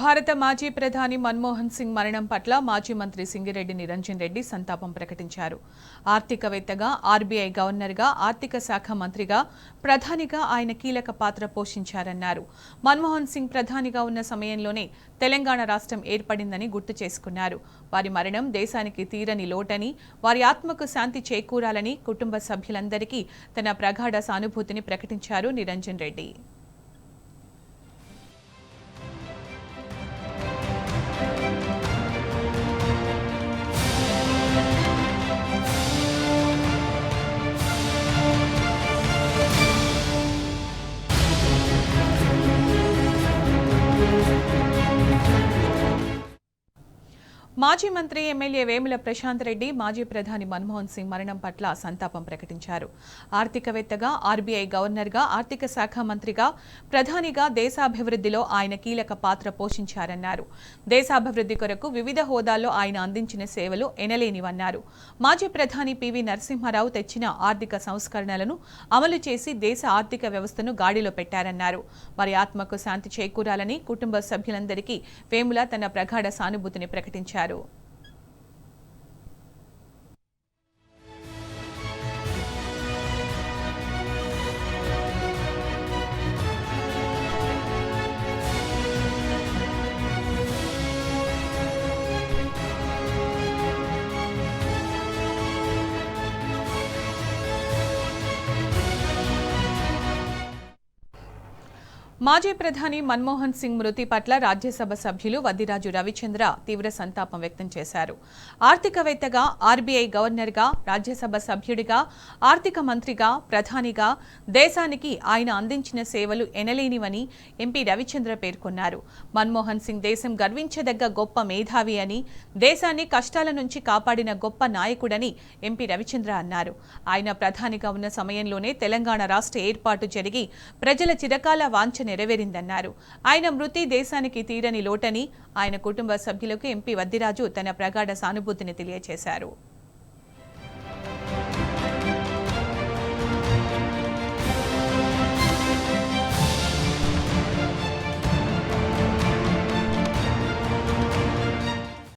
భారత మాజీ ప్రధాని మన్మోహన్ సింగ్ మరణం పట్ల మాజీ మంత్రి సింగిరెడ్డి నిరంజన్ రెడ్డి సంతాపం ప్రకటించారు. ఆర్థికవేత్తగా, ఆర్బీఐ గవర్నర్గా, ఆర్థిక శాఖ మంత్రిగా, ప్రధానిగా ఆయన కీలక పాత్ర పోషించారన్నారు. మన్మోహన్ సింగ్ ప్రధానిగా ఉన్న సమయంలోనే తెలంగాణ రాష్ట్రం ఏర్పడిందని గుర్తు చేసుకున్నారు. వారి మరణం దేశానికి తీరని లోటని, వారి ఆత్మకు శాంతి చేకూరాలని కుటుంబ సభ్యులందరికీ తన ప్రగాఢ సానుభూతిని ప్రకటించారు నిరంజన్ రెడ్డి. మాజీ మంత్రి ఎమ్మెల్యే వేముల ప్రశాంత్ రెడ్డి మాజీ ప్రధాని మన్మోహన్ సింగ్ మరణం పట్ల సంతాపం ప్రకటించారు. ఆర్థికవేత్తగా, ఆర్బీఐ గవర్నర్గా, ఆర్థిక శాఖ మంత్రిగా, ప్రధానిగా దేశాభివృద్ధిలో ఆయన కీలక పాత్ర పోషించారన్నారు. దేశాభివృద్ధి కొరకు వివిధ హోదాల్లో ఆయన అందించిన సేవలు ఎనలేనివన్నారు. మాజీ ప్రధాని పివి నరసింహారావు తెచ్చిన ఆర్థిక సంస్కరణలను అమలు చేసి దేశ ఆర్థిక వ్యవస్థను గాడిలో పెట్టారన్నారు. వారి ఆత్మకు శాంతి చేకూరాలని కుటుంబ సభ్యులందరికీ వేముల తన ప్రగాఢ సానుభూతిని ప్రకటించారు. మాజీ ప్రధాని మన్మోహన్ సింగ్ మృతి పట్ల రాజ్యసభ సభ్యులు వద్దిరాజు రవిచంద్ర తీవ్ర సంతాపం వ్యక్తం చేశారు. ఆర్థికవేత్తగా, ఆర్బీఐ గవర్నర్గా, రాజ్యసభ సభ్యుడిగా, ఆర్థిక మంత్రిగా, ప్రధానిగా దేశానికి ఆయన అందించిన సేవలు ఎనలేనివని ఎంపీ రవిచంద్ర పేర్కొన్నారు. మన్మోహన్ సింగ్ దేశం గర్వించదగ్గ గొప్ప మేధావి అని, దేశాన్ని కష్టాల నుంచి కాపాడిన గొప్ప నాయకుడని ఎంపీ రవిచంద్ర అన్నారు. ఆయన ప్రధానిగా ఉన్న సమయంలోనే తెలంగాణ రాష్ట్ర ఏర్పాటు జరిగి ప్రజల చిరకాల వాంఛ నెరవేరిందన్నారు. ఆయన మృతి దేశానికి తీరని లోటని ఆయన కుటుంబ సభ్యులకు ఎంపీ వద్దిరాజు తన ప్రగాఢ సానుభూతిని తెలియజేశారు.